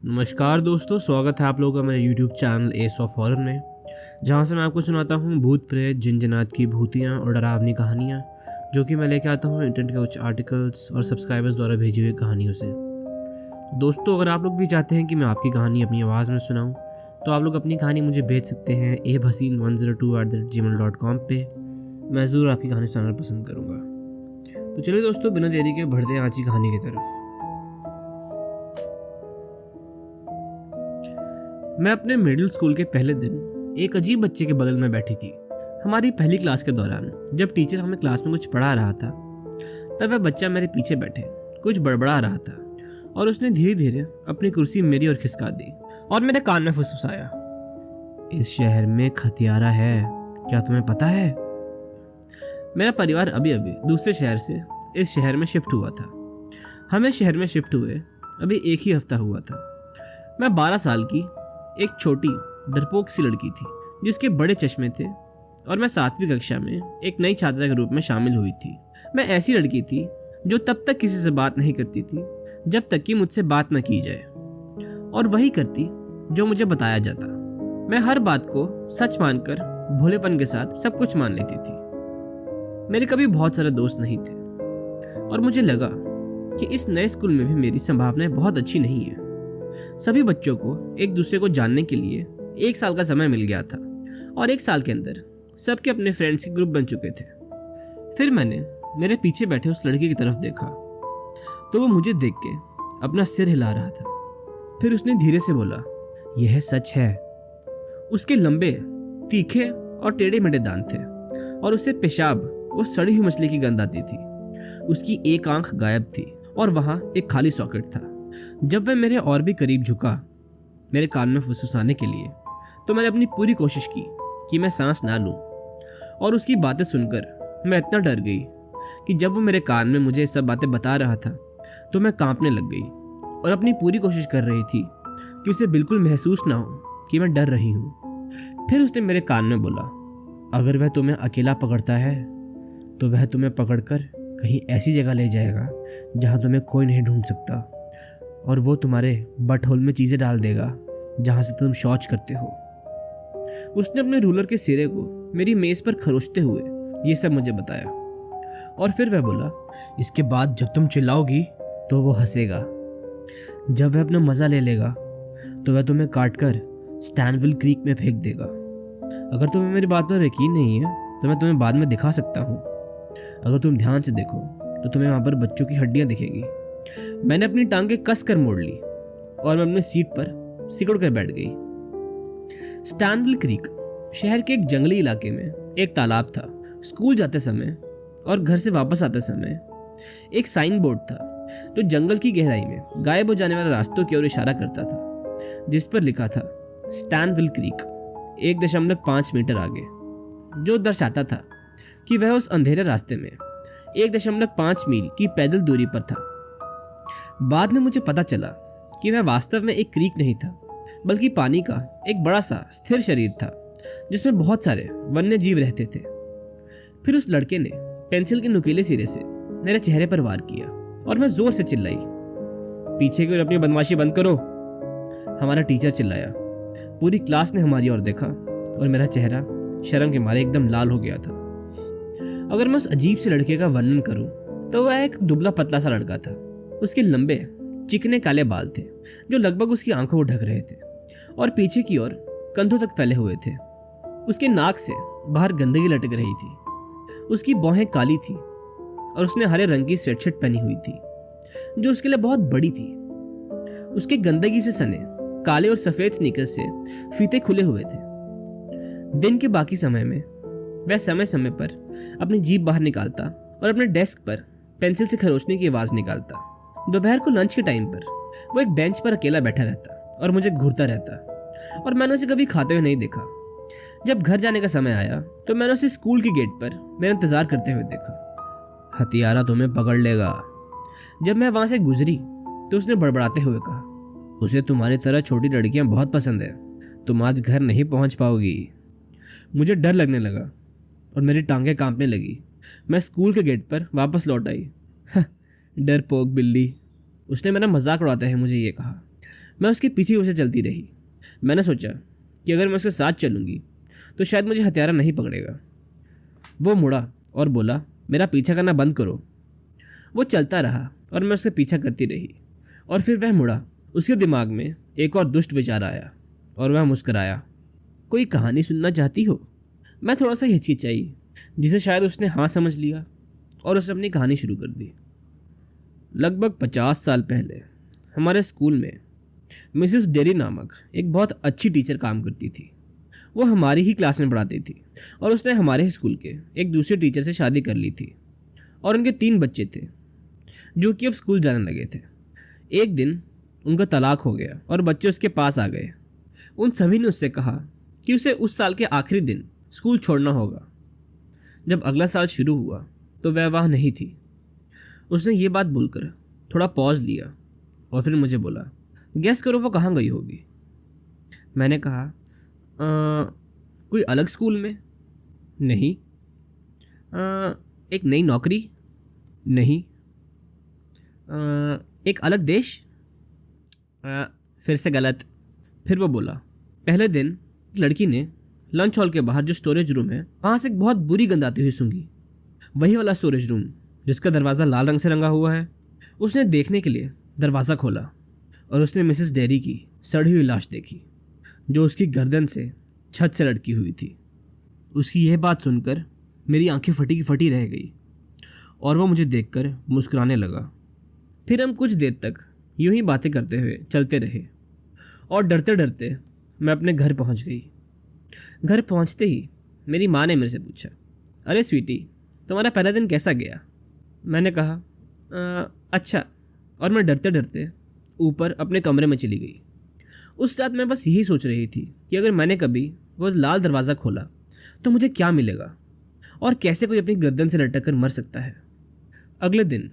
नमस्कार दोस्तों, स्वागत है आप लोगों का मेरे YouTube channel S of horror में, जहां से मैं आपको सुनाता हूं भूत प्रेत, जिन-जिनात की भूतियां और डरावनी कहानियां, जो कि मैं लेके आता हूं इंटरनेट के कुछ आर्टिकल्स और सब्सक्राइबर्स द्वारा भेजी हुई कहानियों से। दोस्तों, अगर आप लोग भी चाहते हैं कि मैं आपकी कहानी अपनी आवाज़ में सुनाऊँ, तो आप लोग अपनी कहानी मुझे भेज सकते हैं abhasin102@gmail.com पे। मैं ज़रूर आपकी कहानी सुनाना पसंद करूँगा। तो चलिए दोस्तों, बिना देरी के बढ़ते हैं आज की कहानी की तरफ। मैं अपने मिडिल स्कूल के पहले दिन एक अजीब बच्चे के बगल में बैठी थी। हमारी पहली क्लास के दौरान जब टीचर हमें क्लास में कुछ पढ़ा रहा था, तब वह बच्चा मेरे पीछे बैठे कुछ बड़बड़ा रहा था और उसने धीरे धीरे अपनी कुर्सी मेरी ओर खिसका दी और मेरे कान में फुसफुसाया, इस शहर में खतियारा है, क्या तुम्हें पता है? मेरा परिवार अभी अभी दूसरे शहर से इस शहर में शिफ्ट हुआ था। हमें शहर में शिफ्ट हुए अभी एक ही हफ्ता हुआ था। मैं 12 साल की एक छोटी डरपोक सी लड़की थी जिसके बड़े चश्मे थे और मैं 7वीं कक्षा में एक नई छात्रा के रूप में शामिल हुई थी। मैं ऐसी लड़की थी जो तब तक किसी से बात नहीं करती थी जब तक कि मुझसे बात न की जाए, और वही करती जो मुझे बताया जाता। मैं हर बात को सच मानकर भोलेपन के साथ सब कुछ मान लेती थी। मेरे कभी बहुत सारे दोस्त नहीं थे और मुझे लगा कि इस नए स्कूल में भी मेरी संभावनाएं बहुत अच्छी नहीं है। सभी बच्चों को एक दूसरे को जानने के लिए 1 साल का समय मिल गया था और 1 साल के अंदर सबके अपने फ्रेंड्स के ग्रुप बन चुके थे। फिर मैंने मेरे पीछे बैठे उस लड़के की तरफ देखा तो वो मुझे देख के अपना सिर हिला रहा था। फिर उसने धीरे से बोला, यह सच है। उसके लंबे, तीखे और टेढ़े मेढ़े दांत थे और उससे पेशाब वो सड़ी हुई मछली की गंध आती थी। उसकी एक आंख गायब थी और वहां एक खाली सॉकेट था। जब वह मेरे और भी करीब झुका मेरे कान में फुसफुसाने के लिए, तो मैंने अपनी पूरी कोशिश की कि मैं सांस ना लूं, और उसकी बातें सुनकर मैं इतना डर गई कि जब वो मेरे कान में मुझे सब बातें बता रहा था तो मैं कांपने लग गई और अपनी पूरी कोशिश कर रही थी कि उसे बिल्कुल महसूस ना हो कि मैं डर रही हूँ। फिर उसने मेरे कान में बोला, अगर वह तुम्हें अकेला पकड़ता है तो वह तुम्हें पकड़कर कहीं ऐसी जगह ले जाएगा जहाँ तुम्हें कोई नहीं ढूंढ सकता, और वो तुम्हारे बटहोल में चीजें डाल देगा जहां से तुम शौच करते हो। उसने अपने रूलर के सिरे को मेरी मेज पर खरोचते हुए ये सब मुझे बताया, और फिर वह बोला, इसके बाद जब तुम चिल्लाओगी तो वो हंसेगा। जब वह अपना मजा ले लेगा तो वह तुम्हें काटकर स्टैनविल क्रीक में फेंक देगा। अगर तुम्हें मेरी बात पर यकीन नहीं है तो मैं तुम्हें बाद में दिखा सकता हूँ। अगर तुम ध्यान से देखो तो तुम्हें वहां पर बच्चों की हड्डियां दिखेंगी। मैंने अपनी टांगें कस कर मोड़ ली और मैं अपनी सीट पर सिकुड़ कर बैठ गई। स्टैनविल क्रीक शहर के एक जंगली इलाके में एक तालाब था। स्कूल जाते समय और घर से वापस आते समय एक साइन बोर्ड था जो जंगल की गहराई में गायब हो जाने वाले रास्तों की ओर इशारा करता था, जिस पर लिखा था स्टैनविल क्रीक 1.5 मीटर आगे, जो दर्शाता था कि वह उस अंधेरे रास्ते में 1.5 मील की पैदल दूरी पर था। बाद में मुझे पता चला कि वह वास्तव में एक क्रीक नहीं था, बल्कि पानी का एक बड़ा सा स्थिर शरीर था जिसमें बहुत सारे वन्य जीव रहते थे। फिर उस लड़के ने पेंसिल के नुकीले सिरे से मेरे चेहरे पर वार किया और मैं जोर से चिल्लाई, पीछे की ओर अपनी बदमाशी बंद करो। हमारा टीचर चिल्लाया। पूरी क्लास ने हमारी ओर देखा और मेरा चेहरा शर्म के मारे एकदम लाल हो गया था। अगर मैं उस अजीब से लड़के का वर्णन करूं तो वह एक दुबला पतला सा लड़का था। उसके लंबे चिकने काले बाल थे जो लगभग उसकी आंखों को ढक रहे थे और पीछे की ओर कंधों तक फैले हुए थे। उसके नाक से बाहर गंदगी लटक रही थी। उसकी भौहें काली थी और उसने हरे रंग की स्वेटशर्ट पहनी हुई थी जो उसके लिए बहुत बड़ी थी। उसके गंदगी से सने काले और सफेद स्नीकर्स से फीते खुले हुए थे। दिन के बाकी समय में वह समय समय पर अपनी जीभ बाहर निकालता और अपने डेस्क पर पेंसिल से खरोचने की आवाज निकालता। दोपहर को लंच के टाइम पर वो एक बेंच पर अकेला बैठा रहता और मुझे घूरता रहता, और मैंने उसे कभी खाते हुए नहीं देखा। जब घर जाने का समय आया तो मैंने उसे स्कूल के गेट पर मेरा इंतजार करते हुए देखा। हथियारा तुम्हें पकड़ लेगा। जब मैं वहां से गुजरी तो उसने बड़बड़ाते हुए कहा, उसे तुम्हारी तरह छोटी लड़कियां बहुत पसंद है, तुम आज घर नहीं पहुंच पाओगी। मुझे डर लगने लगा और मेरी टांगें कांपने लगी। मैं स्कूल के गेट पर वापस लौट आई। डरपोक बिल्ली, उसने मेरा मजाक उड़ाते हुए मुझे ये कहा। मैं उसके पीछे उसे चलती रही। मैंने सोचा कि अगर मैं उसके साथ चलूँगी तो शायद मुझे हत्यारा नहीं पकड़ेगा। वो मुड़ा और बोला, मेरा पीछा करना बंद करो। वो चलता रहा और मैं उससे पीछा करती रही। और फिर वह मुड़ा। उसके दिमाग में एक और दुष्ट विचार आया और वह मुस्कुराया। कोई कहानी सुनना चाहती हो? मैं थोड़ा सा हिचकिचाई, जिसे शायद उसने हाँ समझ लिया और उसने अपनी कहानी शुरू कर दी। लगभग 50 साल पहले हमारे स्कूल में मिसेस डेरी नामक एक बहुत अच्छी टीचर काम करती थी। वो हमारी ही क्लास में पढ़ाती थी और उसने हमारे स्कूल के एक दूसरे टीचर से शादी कर ली थी और उनके 3 बच्चे थे जो कि अब स्कूल जाने लगे थे। एक दिन उनका तलाक हो गया और बच्चे उसके पास आ गए। उन सभी ने उससे कहा कि उसे उस साल के आखिरी दिन स्कूल छोड़ना होगा। जब अगला साल शुरू हुआ तो वह वहाँ नहीं थी। उसने ये बात बोलकर थोड़ा पॉज लिया और फिर मुझे बोला, गेस करो वो कहाँ गई होगी। मैंने कहा, कोई अलग स्कूल में? नहीं। एक नई नौकरी? नहीं। एक अलग देश? फिर से गलत। फिर वो बोला, पहले दिन एक लड़की ने लंच हॉल के बाहर जो स्टोरेज रूम है वहाँ से एक बहुत बुरी गंध आती हुई सूंघी। वही वाला स्टोरेज रूम जिसका दरवाज़ा लाल रंग से रंगा हुआ है। उसने देखने के लिए दरवाज़ा खोला और उसने मिसेस डेरी की सड़ी हुई लाश देखी जो उसकी गर्दन से छत से लटकी हुई थी। उसकी यह बात सुनकर मेरी आंखें फटी की फटी रह गई और वो मुझे देखकर मुस्कुराने लगा। फिर हम कुछ देर तक यूं ही बातें करते हुए चलते रहे और डरते डरते मैं अपने घर पहुंच गई। घर पहुंचते ही मेरी माँ ने मेरे से पूछा, अरे स्वीटी, तुम्हारा पहला दिन कैसा गया? मैंने कहा, अच्छा, और मैं डरते डरते ऊपर अपने कमरे में चली गई। उस रात मैं बस यही सोच रही थी कि अगर मैंने कभी वो लाल दरवाज़ा खोला तो मुझे क्या मिलेगा और कैसे कोई अपनी गर्दन से लटक कर मर सकता है। अगले दिन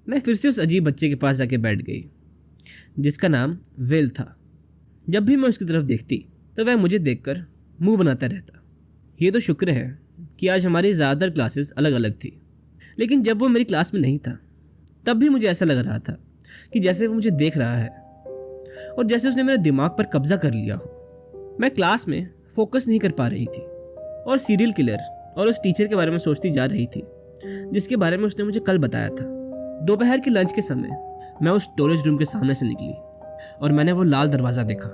मैं फिर से उस अजीब बच्चे के पास जाके बैठ गई जिसका नाम विल था। जब भी मैं उसकी तरफ देखती तो वह मुझे देखकर मुंह बनाता रहता। ये तो शुक्र है कि आज हमारी ज़्यादातर क्लासेस अलग अलग थी, लेकिन जब वो मेरी क्लास में नहीं था तब भी मुझे ऐसा लग रहा था कि जैसे वो मुझे देख रहा है और जैसे उसने मेरे दिमाग पर कब्जा कर लिया हो। मैं क्लास में फोकस नहीं कर पा रही थी और सीरियल किलर और उस टीचर के बारे में सोचती जा रही थी जिसके बारे में उसने मुझे कल बताया था। दोपहर के लंच के समय मैं उस स्टोरेज रूम के सामने से निकली और मैंने वो लाल दरवाज़ा देखा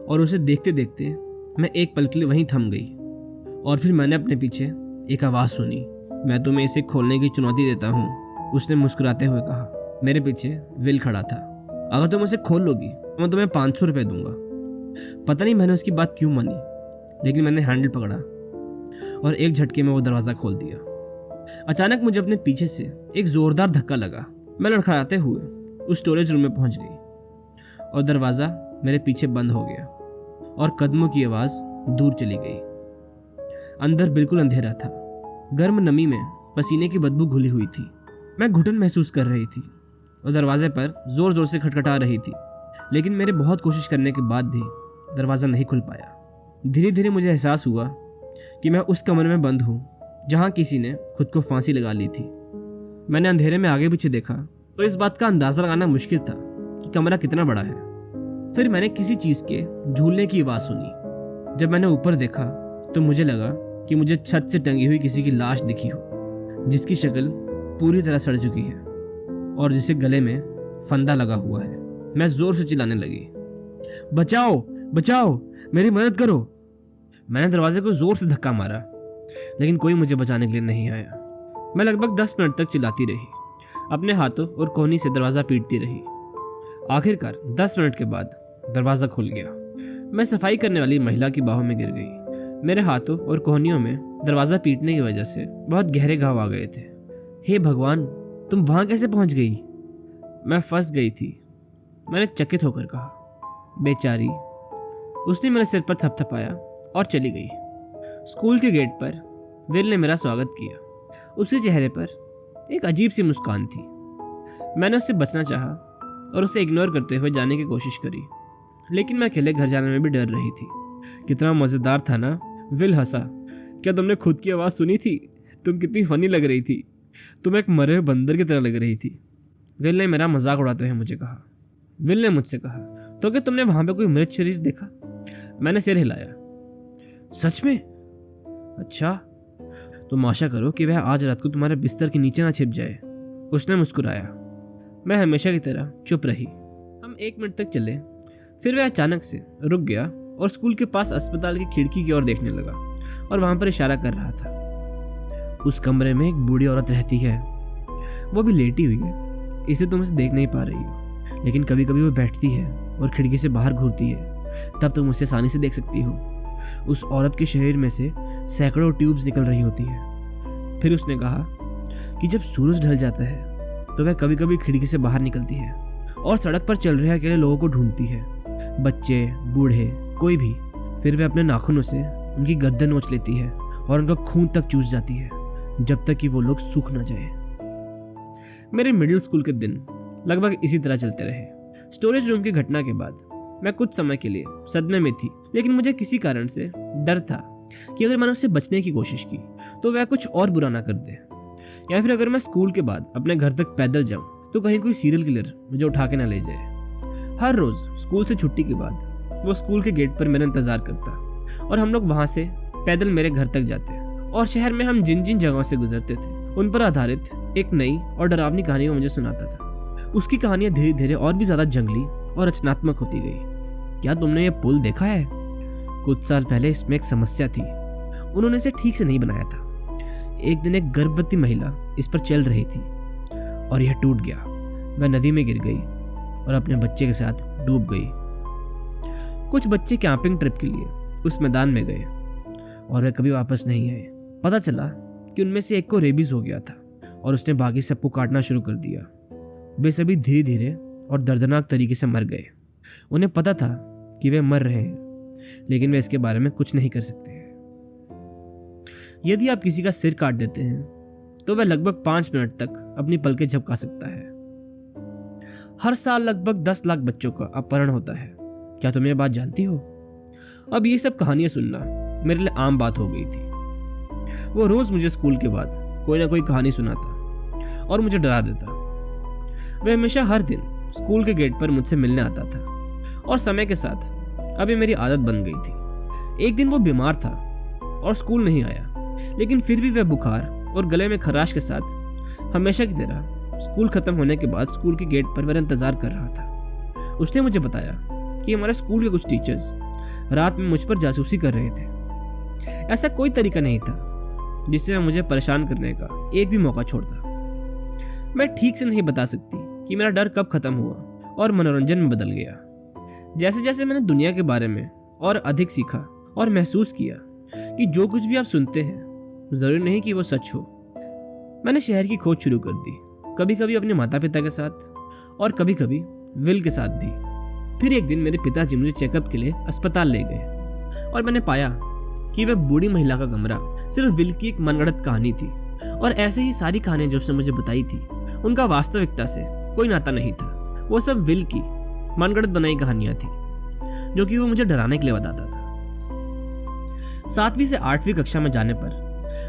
और उसे देखते देखते मैं एक पल के लिए वहीं थम गई। और फिर मैंने अपने पीछे एक आवाज़ सुनी, मैं तुम्हें इसे खोलने की चुनौती देता हूँ, उसने मुस्कुराते हुए कहा। मेरे पीछे विल खड़ा था। अगर तुम उसे खोल लोगी तो मैं तुम्हें 500 रुपये दूंगा। पता नहीं मैंने उसकी बात क्यों मानी, लेकिन मैंने हैंडल पकड़ा और एक झटके में वो दरवाज़ा खोल दिया। अचानक मुझे अपने पीछे से एक जोरदार धक्का लगा। मैं लड़खड़ाते हुए उस स्टोरेज रूम में पहुंच गई और दरवाज़ा मेरे पीछे बंद हो गया और कदमों की आवाज़ दूर चली गई। अंदर बिल्कुल अंधेरा था। गर्म नमी में पसीने की बदबू घुली हुई थी। मैं घुटन महसूस कर रही थी और दरवाजे पर जोर जोर से खटखटा रही थी, लेकिन मेरे बहुत कोशिश करने के बाद भी दरवाज़ा नहीं खुल पाया। धीरे धीरे मुझे एहसास हुआ कि मैं उस कमरे में बंद हूँ जहाँ किसी ने खुद को फांसी लगा ली थी। मैंने अंधेरे में आगे पीछे देखा तो इस बात का अंदाज़ा लगाना मुश्किल था कि कमरा कितना बड़ा है। फिर मैंने किसी चीज़ के झूलने की आवाज़ सुनी। जब मैंने ऊपर देखा तो मुझे लगा कि मुझे छत से टंगी हुई किसी की लाश दिखी हो, जिसकी शक्ल पूरी तरह सड़ चुकी है और जिसे गले में फंदा लगा हुआ है। मैं जोर से चिल्लाने लगी, बचाओ बचाओ, मेरी मदद करो। मैंने दरवाजे को जोर से धक्का मारा, लेकिन कोई मुझे बचाने के लिए नहीं आया। मैं लगभग 10 मिनट तक चिल्लाती रही, अपने हाथों और कोहनी से दरवाज़ा पीटती रही। आखिरकार 10 मिनट के बाद दरवाज़ा खुल गया। मैं सफाई करने वाली महिला की बाहों में गिर गई। मेरे हाथों और कोहनियों में दरवाज़ा पीटने की वजह से बहुत गहरे घाव आ गए थे। हे भगवान, तुम वहाँ कैसे पहुँच गई? मैं फंस गई थी, मैंने चकित होकर कहा। बेचारी, उसने मेरे सिर पर थपथपाया और चली गई। स्कूल के गेट पर विल ने मेरा स्वागत किया। उसके चेहरे पर एक अजीब सी मुस्कान थी। मैंने उससे बचना चाहा और उसे इग्नोर करते हुए जाने की कोशिश करी, लेकिन मैं अकेले घर जाने में भी डर रही थी। कितना मज़ेदार था ना? विल हंसा। क्या तुमने खुद की आवाज़ सुनी थी? तुम कितनी फनी लग रही थी। तुम एक मरे हुए बंदर की तरह लग रही थी। विल ने मेरा मजाक उड़ाते हुए मुझे कहा। विल ने मुझसे कहा, तो क्या तुमने वहां पे कोई मृत शरीर देखा? मैंने सिर हिलाया। सच में? अच्छा, तुम आशा करो कि वह आज रात को तुम्हारे बिस्तर के नीचे ना छिप जाए। उसने मुस्कुराया। मैं हमेशा की तरह चुप रही। हम 1 मिनट तक चले, फिर वह अचानक से रुक गया और स्कूल के पास अस्पताल की खिड़की की ओर देखने लगा और वहां पर इशारा कर रहा था। उस कमरे में एक बूढ़ी औरत रहती है, वो भी लेटी हुई है, इसे तुम इसे देख नहीं पा रही हो, लेकिन कभी कभी वो बैठती है और खिड़की से बाहर घूरती है, तब तुम उसे आसानी से देख सकती हो। उस औरत के शरीर में से सैकड़ों ट्यूब्स निकल रही होती है। फिर उसने कहा कि जब सूरज ढल जाता है तो वह कभी कभी खिड़की से बाहर निकलती है और सड़क पर चल रहे अकेले लोगों को ढूंढती है, बच्चे, बूढ़े, कोई भी। फिर वह अपने नाखूनों से उनकी गर्दन नोच लेती है और उनका खून तक चूस जाती है, जब तक कि वो लोग सूख न जाए। मेरे मिडिल स्कूल के दिन लगभग इसी तरह चलते रहे। स्टोरेज रूम की घटना के बाद मैं कुछ समय के लिए सदमे में थी, लेकिन मुझे किसी कारण से डर था कि अगर मैंने उससे बचने की कोशिश की तो वह कुछ और बुरा ना कर दे, या फिर अगर मैं स्कूल के बाद अपने घर तक पैदल जाऊं तो कहीं कोई सीरियल किलर मुझे उठा के ना ले जाए। हर रोज स्कूल से छुट्टी के बाद वो स्कूल के गेट पर मेरा इंतजार करता और हम लोग वहां से पैदल मेरे घर तक जाते और शहर में हम जिन जिन जगहों से गुजरते थे उन पर आधारित एक नई और डरावनी कहानी वो मुझे सुनाता था। उसकी कहानियां धीरे धीरे और भी ज्यादा जंगली और रचनात्मक होती गई। क्या तुमने ये पुल देखा है? कुछ साल पहले इसमें एक समस्या थी, उन्होंने इसे ठीक से नहीं बनाया था। एक दिन एक गर्भवती महिला इस पर चल रही थी और यह टूट गया। वह नदी में गिर गई और अपने बच्चे के साथ डूब गई। कुछ बच्चे कैंपिंग ट्रिप के लिए उस मैदान में गए और वे कभी वापस नहीं आए। पता चला कि उनमें से एक को रेबीज हो गया था और उसने बाकी सबको काटना शुरू कर दिया। वे सभी धीरे धीरे और दर्दनाक तरीके से मर गए। उन्हें पता था कि वे मर रहे हैं, लेकिन वे इसके बारे में कुछ नहीं कर सकते। यदि आप किसी का सिर काट देते हैं तो वह लगभग 5 मिनट तक अपनी पलकें झपका सकता है। हर साल लगभग 10 लाख बच्चों का अपहरण होता है। क्या तुम ये बात जानती हो? अब ये सब कहानियां सुनना मेरे लिए आम बात हो गई थी। वो रोज मुझे स्कूल के बाद कोई ना कोई कहानी सुनाता और मुझे डरा देता। वह हमेशा हर दिन स्कूल के गेट पर मुझसे मिलने आता था और समय के साथ अभी मेरी आदत बन गई थी। एक दिन वो बीमार था और स्कूल नहीं आया, लेकिन फिर भी वह बुखार और गले में खराश के साथ हमेशा की तरह स्कूल खत्म होने के बाद स्कूल के गेट पर मेरा इंतजार कर रहा था। उसने मुझे बताया कि हमारे स्कूल के कुछ टीचर्स रात में मुझ पर जासूसी कर रहे थे। ऐसा कोई तरीका नहीं था जिससे वह मुझे परेशान करने का एक भी मौका छोड़ता। मैं ठीक से नहीं बता सकती कि मेरा डर कब खत्म हुआ और मनोरंजन में बदल गया। जैसे जैसे मैंने दुनिया के बारे में और अधिक सीखा और महसूस किया कि जो कुछ भी आप सुनते हैं जरूरी नहीं कि वो सच हो, मैंने शहर की खोज शुरू कर दी, कभी कभी अपने माता पिता के साथ और कभी कभी विल के साथ भी। फिर एक दिन मेरे पिताजी मुझे चेकअप के लिए अस्पताल ले गए और मैंने पाया कि वह बूढ़ी महिला का कमरा सिर्फ विल की एक मनगढ़ंत कहानी थी और ऐसे ही सारी कहानियां जो उसने मुझे बताई थी उनका वास्तविकता से कोई नाता नहीं था। वो सब विल की मनगढ़ंत बनाई कहानियां थी जो कि वो मुझे डराने के लिए बताता था। 7वीं से 8वीं कक्षा में जाने पर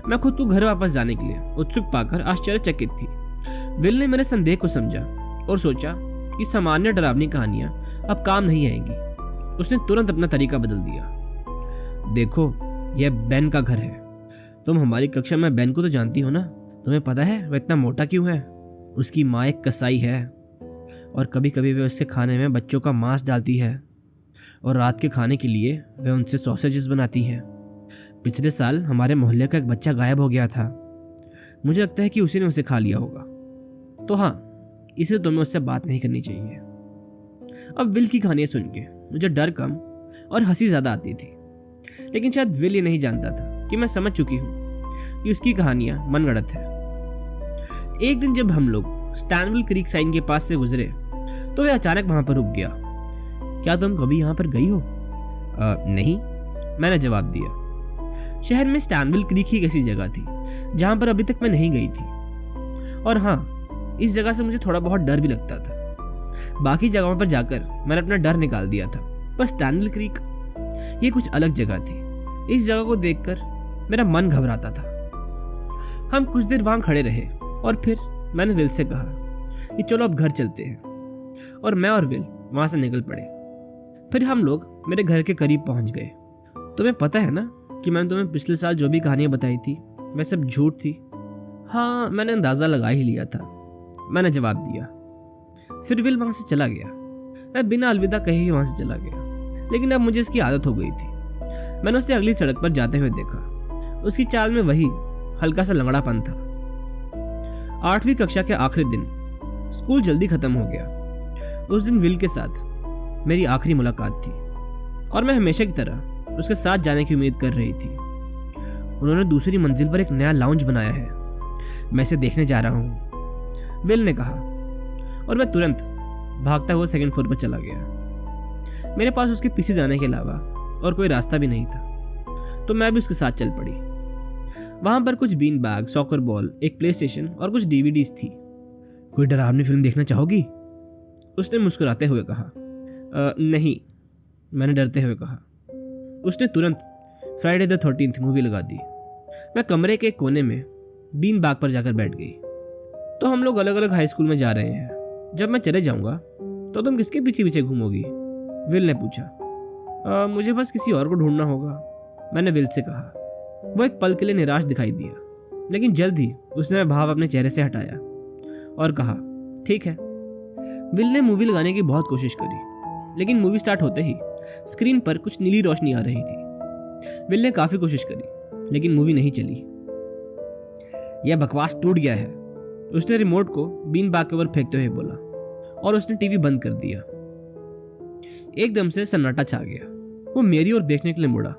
मैं खुद को घर वापस जाने के लिए उत्सुक पाकर आश्चर्यचकित थी। विल ने मेरे संदेह को समझा और सोचा कि सामान्य डरावनी कहानियां अब काम नहीं आएंगी। उसने तुरंत अपना तरीका बदल दिया। देखो, यह बेन का घर है। तुम हमारी कक्षा में बेन को तो जानती हो ना? तुम्हें पता है वह इतना मोटा क्यों है? उसकी माँ एक कसाई है और कभी कभी वह उसके खाने में बच्चों का मांस डालती है और रात के खाने के लिए वह उनसे सॉसेजेस बनाती है। पिछले साल हमारे मोहल्ले का एक बच्चा गायब हो गया था। मुझे लगता है कि उसी ने उसे खा लिया होगा। तो हाँ, इसलिए तुम्हें उससे बात नहीं करनी चाहिए। अब विल की कहानियां सुन के मुझे डर कम और हंसी ज्यादा आती थी, लेकिन शायद विल ये नहीं जानता था कि मैं समझ चुकी हूँ कि उसकी कहानियां मनगढ़ंत है। एक दिन जब हम लोग स्टैनविल क्रीक साइन के पास से गुजरे तो वह अचानक वहां पर रुक गया। क्या तुम कभी यहाँ पर गई हो? नहीं, मैंने जवाब दिया। शहर में स्टैनविल क्रीक ही एक ऐसी जगह थी जहां पर अभी तक मैं नहीं गई थी, और हाँ, इस जगह से मुझे थोड़ा बहुत डर भी लगता था। बाकी जगहों पर जाकर मैंने अपना डर निकाल दिया था, पर स्टैनविल क्रीक ये कुछ अलग जगह थी। इस जगह को देखकर मेरा मन घबराता था। हम कुछ देर वहां खड़े रहे और फिर मैंने विल से कहा कि चलो अब घर चलते हैं, और मैं और विल वहां से निकल पड़े। फिर हम लोग मेरे घर के करीब पहुंच गए। तुम्हें पता है ना कि मैंने तुम्हें पिछले साल जो भी कहानियां बताई थी वह सब झूठ थी। हाँ, मैंने अंदाजा लगा ही लिया था, मैंने जवाब दिया। फिर विल वहां से चला गया। मैं बिना अलविदा कहे ही वहां से चला गया, लेकिन अब मुझे इसकी आदत हो गई थी। मैंने उसे अगली सड़क पर जाते हुए देखा। उसकी चाल में वही हल्का सा लंगड़ापन था। 8वीं कक्षा के आखिरी दिन स्कूल जल्दी खत्म हो गया। उस दिन विल के साथ मेरी आखिरी मुलाकात थी और मैं हमेशा की तरह उसके साथ जाने की उम्मीद कर रही थी। उन्होंने दूसरी मंजिल पर एक नया लाउंज बनाया है, मैं इसे देखने जा रहा हूं, विल ने कहा, और वह तुरंत भागता हुआ सेकंड फ्लोर पर चला गया। मेरे पास उसके पीछे जाने के अलावा और कोई रास्ता भी नहीं था, तो मैं भी उसके साथ चल पड़ी। वहां पर कुछ बीन बैग, सॉकर बॉल, एक प्ले स्टेशन और कुछ डीवीडीज थी। कोई डरावनी फिल्म देखना चाहोगी? उसने मुस्कुराते हुए कहा। नहीं, मैंने डरते हुए कहा। उसने तुरंत फ्राइडे द 13th मूवी लगा दी। मैं कमरे के कोने में बीन बैग पर जाकर बैठ गई। तो हम लोग अलग अलग हाई स्कूल में जा रहे हैं। जब मैं चले जाऊंगा तो तुम किसके पीछे पीछे घूमोगी? विल ने पूछा। मुझे बस किसी और को ढूंढना होगा, मैंने विल से कहा। वो एक पल के लिए निराश दिखाई दिया, लेकिन जल्द ही उसने वह भाव अपने चेहरे से हटाया और कहा, ठीक है। विल ने मूवी लगाने की बहुत कोशिश करी, लेकिन मूवी स्टार्ट होते ही स्क्रीन पर कुछ नीली रोशनी आ रही थी। विल ने काफी कोशिश करी, लेकिन मूवी नहीं चली। यह बकवास टूट गया है, उसने रिमोट को बीन बैग के ऊपर फेंकते हुए बोला, और उसने टीवी बंद कर दिया। एकदम से सन्नाटा छा गया। वो मेरी ओर देखने के लिए मुड़ा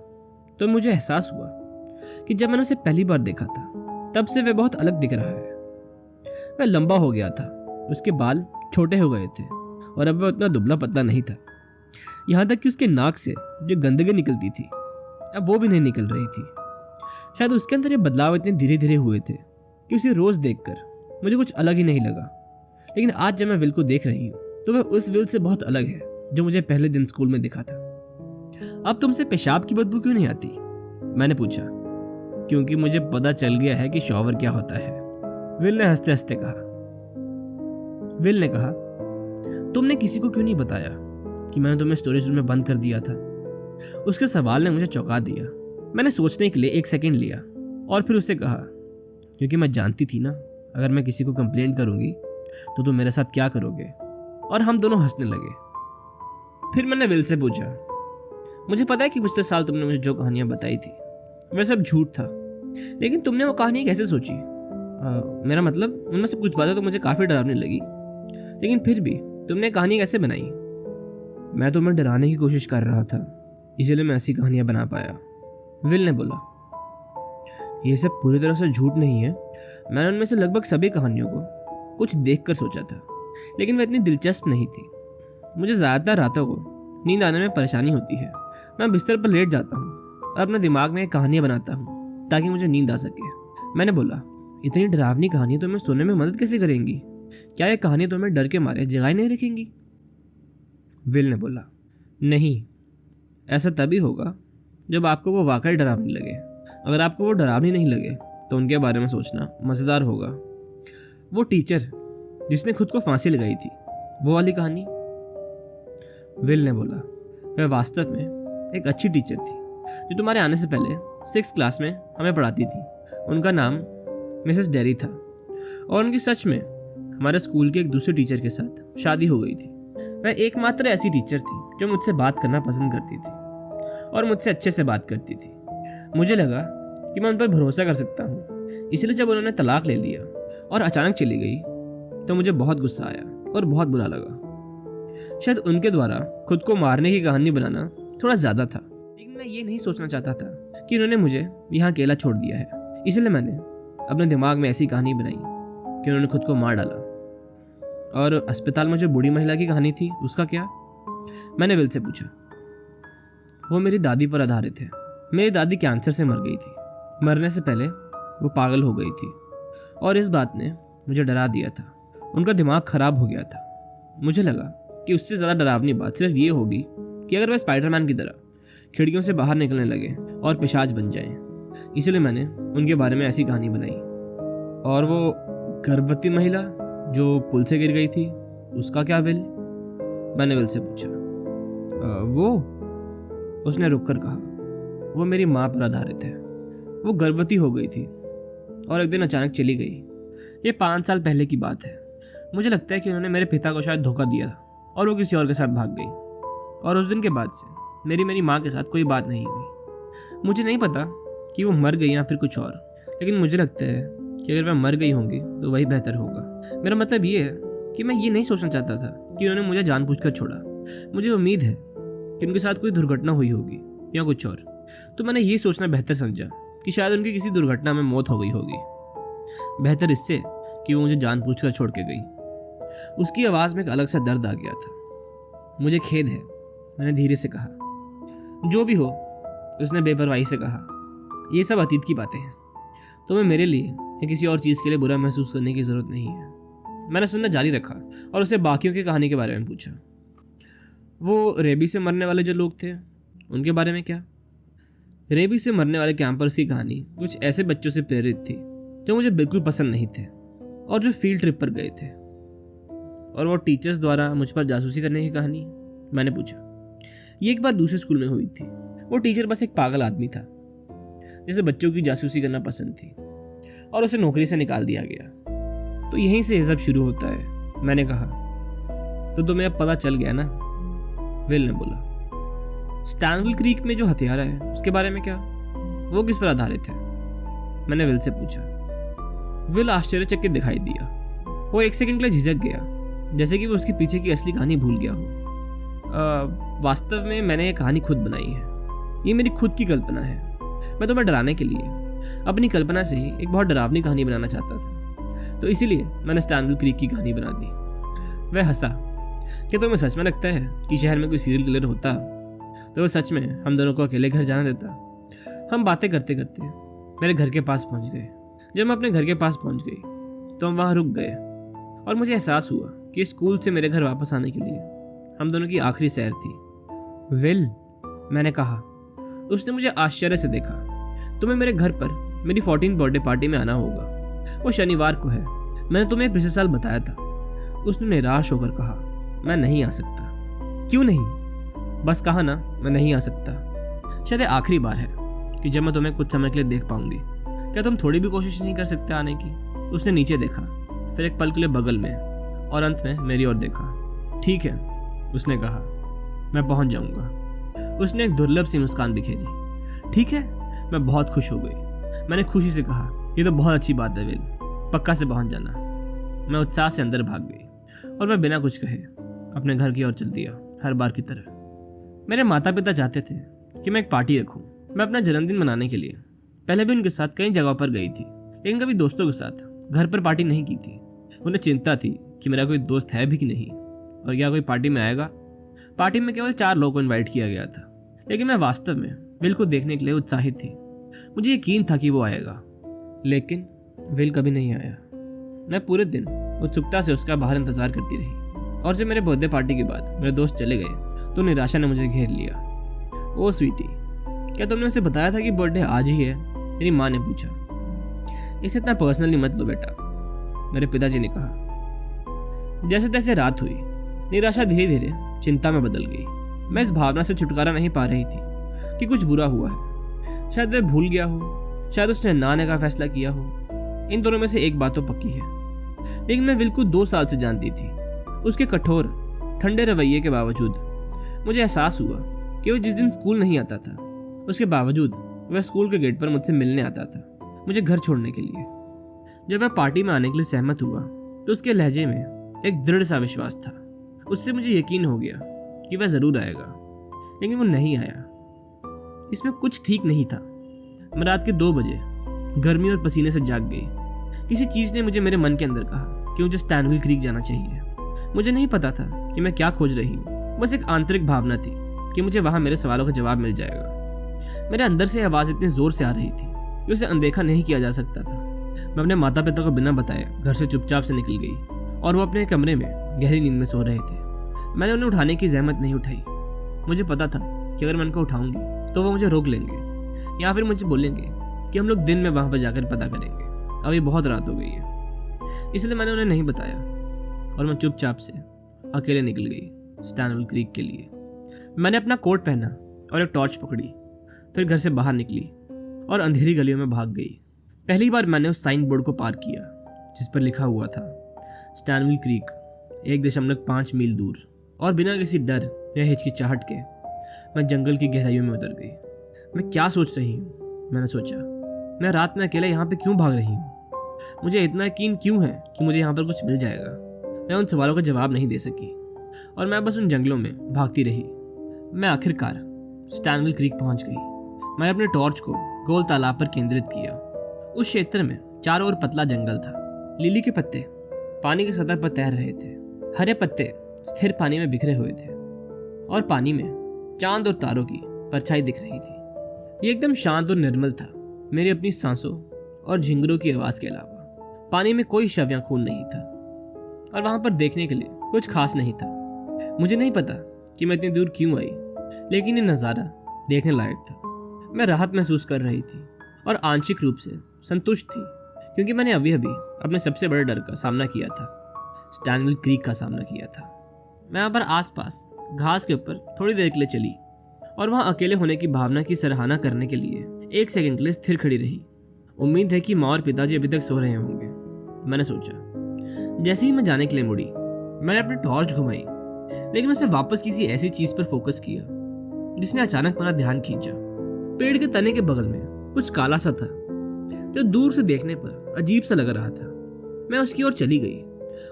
तो मुझे एहसास हुआ कि जब मैंने उसे पहली बार देखा था तब से वह बहुत अलग दिख रहा है। वह लंबा हो गया था, उसके बाल छोटे हो गए थे और अब वह उतना दुबला पतला नहीं था। यहाँ तक कि उसके नाक से जो गंदगी निकलती थी अब वो भी नहीं निकल रही थी। शायद उसके अंदर ये बदलाव इतने धीरे धीरे हुए थे कि उसे रोज देखकर मुझे कुछ अलग ही नहीं लगा। लेकिन आज जब मैं विल को देख रही हूँ तो वह उस विल से बहुत अलग है जो मुझे पहले दिन स्कूल में दिखा था। अब तुमसे पेशाब की बदबू क्यों नहीं आती? मैंने पूछा। क्योंकि मुझे पता चल गया है कि शॉवर क्या होता है, विल ने हंसते हंसते कहा। विल ने कहा, तुमने किसी को क्यों नहीं बताया कि मैंने तुम्हें स्टोरेज रूम में बंद कर दिया था? उसके सवाल ने मुझे चौंका दिया। मैंने सोचने के लिए 1 सेकंड लिया और फिर उससे कहा, क्योंकि मैं जानती थी ना अगर मैं किसी को कंप्लेंट करूंगी तो तुम मेरे साथ क्या करोगे। और हम दोनों हंसने लगे। फिर मैंने विल से पूछा, मुझे पता है कि पिछले साल तुमने मुझे जो कहानियां बताई थी वह सब झूठ था, लेकिन तुमने वो कहानी कैसे सोची? मेरा मतलब उनमें से कुछ बातें तो मुझे काफी डरावनी लगी, लेकिन फिर भी तुमने कहानी कैसे बनाई? मैं तुम्हें डराने की कोशिश कर रहा था, इसीलिए मैं ऐसी कहानियां बना पाया, विल ने बोला। ये सब पूरी तरह से झूठ नहीं है। मैंने उनमें से लगभग सभी कहानियों को कुछ देखकर सोचा था, लेकिन वह इतनी दिलचस्प नहीं थी। मुझे ज़्यादातर रातों को नींद आने में परेशानी होती है। मैं बिस्तर पर लेट जाता हूँ और अपने दिमाग में कहानियाँ बनाता हूँ ताकि मुझे नींद आ सके। मैंने बोला, इतनी डरावनी कहानियाँ तुम्हें सोने में मदद कैसे करेंगी? क्या ये कहानियाँ तुम्हें डर के मारे जगाए नहीं रखेंगी? विल ने बोला, नहीं, ऐसा तभी होगा जब आपको वो वाकई डरावनी लगे। अगर आपको वो डरावनी नहीं लगे तो उनके बारे में सोचना मज़ेदार होगा। वो टीचर जिसने खुद को फांसी लगाई थी, वो वाली कहानी, विल ने बोला। वह वास्तव में एक अच्छी टीचर थी जो तुम्हारे आने से पहले 6th क्लास में हमें पढ़ाती थी। उनका नाम मिसेस डेरी था और उनकी सच में हमारे स्कूल के एक दूसरे टीचर के साथ शादी हो गई थी। वह एकमात्र ऐसी टीचर थी जो मुझसे बात करना पसंद करती थी और मुझसे अच्छे से बात करती थी। मुझे लगा कि मैं उन पर भरोसा कर सकता हूँ, इसलिए जब उन्होंने तलाक ले लिया और अचानक चली गई तो मुझे बहुत गुस्सा आया और बहुत बुरा लगा। शायद उनके द्वारा खुद को मारने की कहानी बनाना थोड़ा ज्यादा था, लेकिन मैं ये नहीं सोचना चाहता था कि उन्होंने मुझे यहाँ अकेला छोड़ दिया है। इसलिए मैंने अपने दिमाग में ऐसी कहानी बनाई कि उन्होंने खुद को मार डाला। और अस्पताल में जो बूढ़ी महिला की कहानी थी उसका क्या? मैंने विल से पूछा। वो मेरी दादी पर आधारित है। मेरी दादी कैंसर से मर गई थी। मरने से पहले वो पागल हो गई थी और इस बात ने मुझे डरा दिया था। उनका दिमाग खराब हो गया था। मुझे लगा कि उससे ज़्यादा डरावनी बात सिर्फ ये होगी कि अगर वह स्पाइडरमैन की तरह खिड़कियों से बाहर निकलने लगे और पिशाच बन जाएं। इसलिए मैंने उनके बारे में ऐसी कहानी बनाई। और वो गर्भवती महिला जो पुल से गिर गई थी, उसका क्या विल? मैंने विल से पूछा। वो, उसने रुककर कहा। वो मेरी माँ पर आधारित है। वो गर्भवती हो गई थी और एक दिन अचानक चली गई। ये 5 साल पहले की बात है। मुझे लगता है कि उन्होंने मेरे पिता को शायद धोखा दिया था और वो किसी और के साथ भाग गई। और उस दिन के बाद से मेरी माँ के साथ कोई बात नहीं हुई। मुझे नहीं पता कि वो मर गई या फिर कुछ और, लेकिन मुझे लगता है कि अगर मैं मर गई होंगी तो वही बेहतर होगा। मेरा मतलब ये है कि मैं ये नहीं सोचना चाहता था कि उन्होंने मुझे जानबूझकर छोड़ा। मुझे उम्मीद है कि उनके साथ कोई दुर्घटना हुई होगी या कुछ और, तो मैंने ये सोचना बेहतर समझा कि शायद उनकी किसी दुर्घटना में मौत हो गई होगी। बेहतर इससे कि वो मुझे जानबूझकर छोड़ के गई। उसकी आवाज़ में एक अलग सा दर्द आ गया था। मुझे खेद है, मैंने धीरे से कहा। जो भी हो, उसने बेपरवाही से कहा, ये सब अतीत की बातें हैं। तुम्हें मेरे लिए या किसी और चीज़ के लिए बुरा महसूस करने की ज़रूरत नहीं है। मैंने सुनना जारी रखा और उसे बाकियों की कहानी के बारे में पूछा। वो रेबी से मरने वाले जो लोग थे, उनके बारे में क्या? रेबी से मरने वाले कैंपर्स की कहानी कुछ ऐसे बच्चों से प्रेरित थी जो मुझे बिल्कुल पसंद नहीं थे और जो फील्ड ट्रिप पर गए थे। और वो टीचर्स द्वारा मुझ पर जासूसी करने की कहानी? मैंने पूछा। ये एक बार दूसरे स्कूल में हुई थी। वो टीचर बस एक पागल आदमी था जिसे बच्चों की जासूसी करना पसंद थी और उसे नौकरी से निकाल दिया गया। तो यहीं से ये सब शुरू होता है, मैंने कहा। तो तुम्हें अब पता चल गया ना? विल ने बोला। स्टैनविल क्रीक में जो हथियारा है उसके बारे में क्या? वो किस पर आधारित है? मैंने विल से पूछा। विल आश्चर्यचकित दिखाई दिया। वो 1 सेकंड के लिए झिझक गया, जैसे कि वो उसके पीछे की असली कहानी भूल गया हो। वास्तव में मैंने ये कहानी खुद बनाई है। ये मेरी खुद की कल्पना है। मैं तुम्हें डराने के लिए अपनी कल्पना से ही एक बहुत डरावनी कहानी बनाना चाहता था, तो इसीलिए मैंने स्टैनविल क्रीक की कहानी बना दी। वह हंसा। क्या तुम्हें सच में लगता है कि शहर में कोई सीरियल किलर होता तो वो सच में हम दोनों को अकेले घर जाना देता? हम बातें करते करते मेरे घर के पास पहुंच गए। जब मैं अपने घर के पास पहुंच गई तो हम वहां रुक गए और मुझे एहसास हुआ कि स्कूल से मेरे घर वापस आने के लिए हम दोनों की आखिरी सैर थी। विल, मैंने कहा। उसने मुझे आश्चर्य से देखा। तुम्हें मेरे घर पर मेरी 14th बर्थडे पार्टी में आना होगा। वो शनिवार को है। मैंने तुम्हें पिछले साल बताया था। उसने निराश होकर कहा, मैं नहीं आ सकता। क्यों नहीं? बस कहा ना, मैं नहीं आ सकता। शायद आखिरी बार है कि जब मैं तुम्हें कुछ समय के लिए देख पाऊंगी। क्या तुम थोड़ी भी कोशिश नहीं कर सकते आने की? उसने नीचे देखा, फिर एक पल के लिए बगल में और अंत में मेरी ओर देखा। ठीक है, उसने कहा, मैं पहुंच जाऊंगा। उसने एक दुर्लभ सी मुस्कान बिखेरी। ठीक है, मैं बहुत खुश हो गई। मैंने खुशी से कहा, ये तो बहुत अच्छी बात है विल, पक्का से पहुंच जाना। मैं उत्साह से अंदर भाग गई और मैं बिना कुछ कहे अपने घर की ओर चल दिया, हर बार की तरह। मेरे माता पिता चाहते थे कि मैं एक पार्टी रखूं। मैं अपना जन्मदिन मनाने के लिए पहले भी उनके साथ कई जगहों पर गई थी, लेकिन कभी दोस्तों के साथ घर पर पार्टी नहीं की थी। उन्हें चिंता थी कि मेरा कोई दोस्त है भी कि नहीं और क्या कोई पार्टी में आएगा। पार्टी में केवल 4 लोगों को इनवाइट किया गया था, लेकिन मैं वास्तव में विल को देखने के लिए उत्साहित थी। मुझे यकीन था कि वो आएगा, लेकिन विल कभी नहीं आया। मैं पूरे दिन उत्सुकता से उसका बाहर इंतजार करती रही और जब मेरे बर्थडे पार्टी के बाद मेरे दोस्त चले गए तो निराशा ने मुझे घेर लिया। ओ स्वीटी, क्या तुमने उसे बताया था कि बर्थडे आज ही है? मेरी माँ ने पूछा। इसे इतना पर्सनली मत लो बेटा, मेरे पिताजी ने कहा। जैसे तैसे रात हुई, निराशा धीरे धीरे चिंता में बदल गई। मैं इस भावना से छुटकारा नहीं पा रही थी कि कुछ बुरा हुआ है। शायद वह भूल गया हो, शायद उसने ना आने का फैसला किया हो। इन दोनों में से एक बात तो पक्की है, लेकिन मैं विल को 2 साल से जानती थी। उसके कठोर ठंडे रवैये के बावजूद मुझे एहसास हुआ कि वह जिस दिन स्कूल नहीं आता था, उसके बावजूद वह स्कूल के गेट पर मुझसे मिलने आता था, मुझे घर छोड़ने के लिए। जब वह पार्टी में आने के लिए सहमत हुआ तो उसके लहजे में एक दृढ़ सा विश्वास था। उससे मुझे यकीन हो गया कि वह जरूर आएगा, लेकिन वो नहीं आया। इसमें कुछ ठीक नहीं था। मैं रात के 2 बजे गर्मी और पसीने से जाग गई। किसी चीज़ ने मुझे मेरे मन के अंदर कहा कि मुझे स्टैनविल क्रीक जाना चाहिए। मुझे नहीं पता था कि मैं क्या खोज रही हूँ, बस एक आंतरिक भावना थी कि मुझे वहाँ मेरे सवालों का जवाब मिल जाएगा। मेरे अंदर से आवाज़ इतनी जोर से आ रही थी कि उसे अनदेखा नहीं किया जा सकता था। मैं अपने माता पिता को बिना बताए घर से चुपचाप से निकल गई और वो अपने कमरे में गहरी नींद में सो रहे थे। मैंने उन्हें उठाने की जहमत नहीं उठाई। मुझे पता था कि अगर मैं उनको उठाऊंगी तो वो मुझे रोक लेंगे या फिर मुझे बोलेंगे कि हम लोग दिन में वहां पर जाकर पता करेंगे, अभी बहुत रात हो गई है। इसलिए मैंने उन्हें नहीं बताया और मैं चुपचाप से अकेले निकल गई स्टैनविल क्रीक के लिए। मैंने अपना कोट पहना और एक टॉर्च पकड़ी, फिर घर से बाहर निकली और अंधेरी गलियों में भाग गई। पहली बार मैंने उस साइन बोर्ड को पार किया जिस पर लिखा हुआ था स्टैनविल क्रीक 1.5 मील दूर, और बिना किसी डर या हिचकिचाहट के मैं जंगल की गहराइयों में उतर गई। मैं क्या सोच रही हूँ, मैंने सोचा। मैं रात में अकेले यहाँ पे क्यों भाग रही हूँ? मुझे इतना यकीन क्यों है कि मुझे यहाँ पर कुछ मिल जाएगा? मैं उन सवालों का जवाब नहीं दे सकी और मैं बस उन जंगलों में भागती रही। मैं आखिरकार स्टैनविल क्रीक पहुंच गई। मैंने अपने टॉर्च को गोल तालाब पर केंद्रित किया। उस क्षेत्र में चारों ओर पतला जंगल था। लिली के पत्ते पानी की सतह पर तैर रहे थे। हरे पत्ते स्थिर पानी में बिखरे हुए थे और पानी में चांद और तारों की परछाई दिख रही थी। ये एकदम शांत और निर्मल था, मेरी अपनी सांसों और झिंगुरों की आवाज के अलावा। पानी में कोई शव या खून नहीं था और वहां पर देखने के लिए कुछ खास नहीं था। मुझे नहीं पता कि मैं इतनी दूर क्यों आई, लेकिन ये नज़ारा देखने लायक था। मैं राहत महसूस कर रही थी और आंशिक रूप से संतुष्ट थी, क्योंकि मैंने अभी अभी अपने सबसे बड़े डर का सामना किया था, स्टैनविल क्रीक का सामना किया था। मैं यहाँ पर आसपास घास के ऊपर थोड़ी देर के लिए चली और वहाँ अकेले होने की भावना की सराहना करने के लिए 1 सेकंड के लिए स्थिर खड़ी रही। उम्मीद है कि माँ और पिताजी अभी तक सो रहे होंगे, मैंने सोचा। जैसे ही मैं जाने के लिए मुड़ी, मैंने अपनी टॉर्च घुमाई, लेकिन उसे वापस किसी ऐसी चीज पर फोकस किया जिसने अचानक मेरा ध्यान खींचा। पेड़ के तने के बगल में कुछ काला सा था जो दूर से देखने पर अजीब सा लग रहा था। मैं उसकी ओर चली गई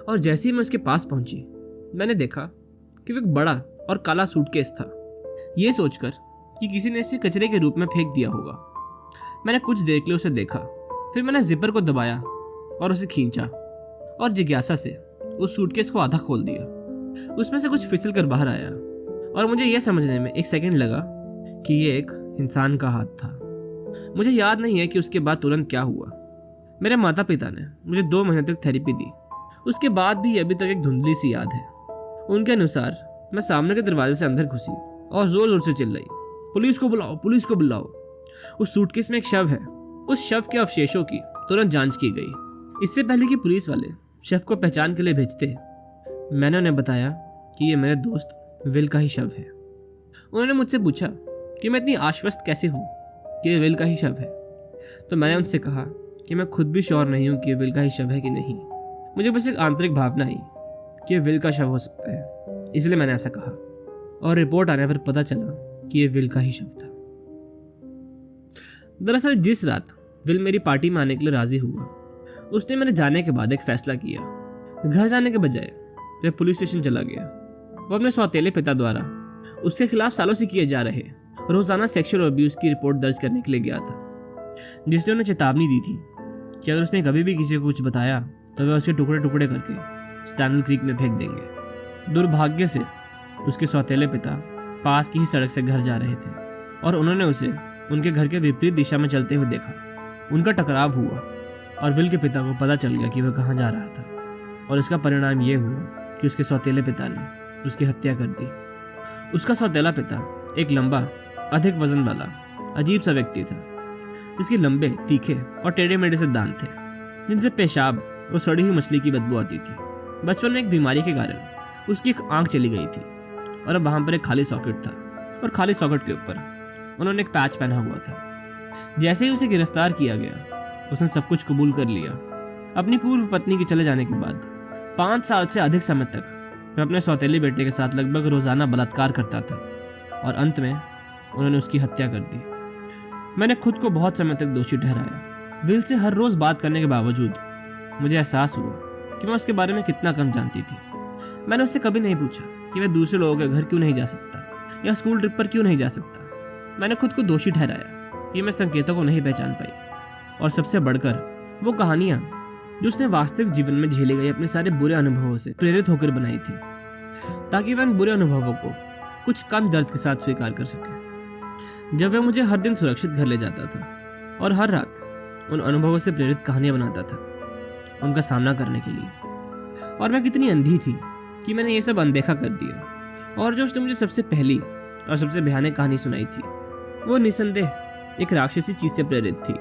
और जैसे ही मैं उसके पास पहुंची, मैंने देखा कि वो एक बड़ा और काला सूटकेस था। ये सोचकर कि किसी ने इसे कचरे के रूप में फेंक दिया होगा, मैंने कुछ देर के लिए उसे देखा। फिर मैंने जिपर को दबाया और उसे खींचा और जिज्ञासा से उस सूटकेस को आधा खोल दिया। उसमें से कुछ फिसल कर बाहर आया और मुझे यह समझने में 1 सेकंड लगा कि यह एक इंसान का हाथ था। मुझे याद नहीं है कि उसके बाद तुरंत क्या हुआ। मेरे माता पिता ने मुझे 2 महीने तक थेरेपी दी। उसके बाद भी अभी तक एक धुंधली सी याद है। उनके अनुसार मैं सामने के दरवाजे से अंदर घुसी और जोर जोर से चिल्लाई, पुलिस को बुलाओ, पुलिस को बुलाओ। उस सूटकेस में एक शव है। उस शव के अवशेषों की तुरंत जांच की गई। इससे पहले कि पुलिस वाले शव को पहचान के लिए भेजते, मैंने उन्हें बताया कि ये मेरे दोस्त विल का ही शव है। उन्होंने मुझसे पूछा कि मैं इतनी आश्वस्त कैसे हूँ कि ये विल का ही शव है। तो मैंने उनसे कहा कि मैं खुद भी श्योर नहीं हूँ कि ये विल का ही शव है कि नहीं। मुझे बस एक आंतरिक भावना आई कि ये विल का शव हो सकता है, इसलिए मैंने ऐसा कहा। और रिपोर्ट आने पर पता चला कि ये विल का ही शव था। दरअसल जिस रात विल मेरी पार्टी में आने के लिए राजी हुआ, उसने मेरे जाने के बाद एक फैसला किया। घर जाने के बजाय वह पुलिस स्टेशन चला गया। वो अपने सौतेले पिता द्वारा उसके खिलाफ सालों से किए जा रहे रोजाना सेक्सुअल अब्यूज की रिपोर्ट दर्ज करने के लिए गया था, जिसने उन्हें चेतावनी दी थी कि अगर उसने कभी भी किसी को कुछ बताया तो वह उसके टुकड़े टुकड़े करके स्टैनविल क्रीक में फेंक देंगे। दुर्भाग्य से उसके सौतेले पिता पास की ही सड़क से घर जा रहे थे और उन्होंने उसे उनके घर के विपरीत दिशा में चलते हुए देखा। उनका टकराव हुआ और विल के पिता को पता चल गया कि वह कहाँ जा रहा था, और इसका परिणाम यह हुआ कि उसके सौतेले पिता ने उसकी हत्या कर दी। उसका सौतेला पिता एक लंबा, अधिक वजन वाला अजीब सा व्यक्ति था, जिसके लंबे, तीखे और टेढ़े मेढ़े से दांत थे, जिनसे पेशाब और सड़ी हुई मछली की बदबू आती थी। बचपन में एक बीमारी के कारण उसकी एक आंख चली गई थी और अब वहां पर एक खाली सॉकेट था, और खाली सॉकेट के ऊपर उन्होंने एक पैच पहना हुआ था। जैसे ही उसे गिरफ्तार किया गया, उसने सब कुछ कबूल कर लिया। अपनी पूर्व पत्नी के चले जाने के बाद 5 साल से अधिक समय तक वह अपने सौतेले बेटे के साथ लगभग रोजाना बलात्कार करता था और अंत में उन्होंने उसकी हत्या कर दी। मैंने खुद को बहुत समय तक दोषी ठहराया। विल से हर रोज बात करने के बावजूद मुझे एहसास हुआ कि मैं उसके बारे में कितना कम जानती थी। मैंने उससे कभी नहीं पूछा कि वह दूसरे लोगों के घर क्यों नहीं जा सकता या स्कूल ट्रिप पर क्यों नहीं जा सकता। मैंने खुद को दोषी ठहराया कि मैं संकेतों को नहीं पहचान पाई, और सबसे बढ़कर वो कहानियां जो उसने वास्तविक जीवन में झेले गए अपने सारे बुरे अनुभवों से प्रेरित होकर बनाई थी, ताकि वह इन बुरे अनुभवों को कुछ कम दर्द के साथ स्वीकार कर सके। जब वह मुझे हर दिन सुरक्षित घर ले जाता था और हर रात उन अनुभवों से प्रेरित कहानियां बनाता था उनका सामना करने के लिए, और मैं कितनी अंधी थी कि मैंने ये सब अनदेखा कर दिया। और जो उसने मुझे सबसे पहली और सबसे भयानक कहानी सुनाई थी, वो निसंदेह एक राक्षसी चीज से प्रेरित थी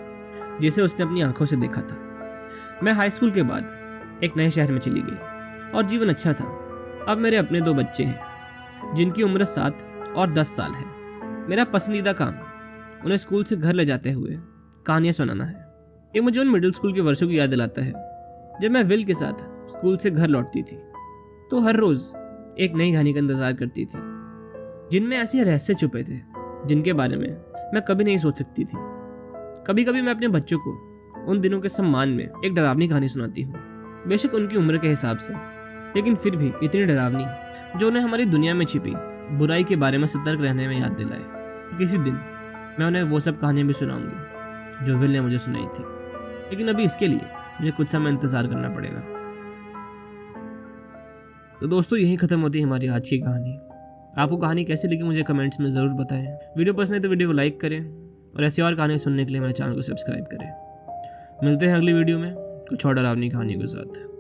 जिसे उसने अपनी आंखों से देखा था। मैं हाई स्कूल के बाद एक नए शहर में चली गई और जीवन अच्छा था। अब मेरे अपने 2 बच्चे हैं जिनकी उम्र 7 और 10 साल है। मेरा पसंदीदा काम उन्हें स्कूल से घर ले जाते हुए कहानियाँ सुनाना है। ये मुझे उन मिडिल स्कूल के वर्षों की याद दिलाता है जब मैं विल के साथ स्कूल से घर लौटती थी तो हर रोज एक नई कहानी का इंतजार करती थी, जिनमें ऐसे रहस्य छुपे थे जिनके बारे में मैं कभी नहीं सोच सकती थी। कभी कभी मैं अपने बच्चों को उन दिनों के सम्मान में एक डरावनी कहानी सुनाती हूँ, बेशक उनकी उम्र के हिसाब से, लेकिन फिर भी इतनी डरावनी जो उन्हें हमारी दुनिया में छिपी बुराई के बारे में सतर्क रहने में याद दिलाए। किसी दिन मैं उन्हें वो सब कहानियां भी सुनाऊंगी जो विल ने मुझे सुनाई थी, लेकिन अभी इसके लिए मुझे कुछ समय इंतजार करना पड़ेगा। तो दोस्तों, यही खत्म होती है हमारी आज की कहानी। आपको कहानी कैसी लगी मुझे कमेंट्स में ज़रूर बताएं। वीडियो पसंद है तो वीडियो को लाइक करें और ऐसी और कहानी सुनने के लिए मेरे चैनल को सब्सक्राइब करें। मिलते हैं अगली वीडियो में कुछ और डरावनी कहानियों के साथ।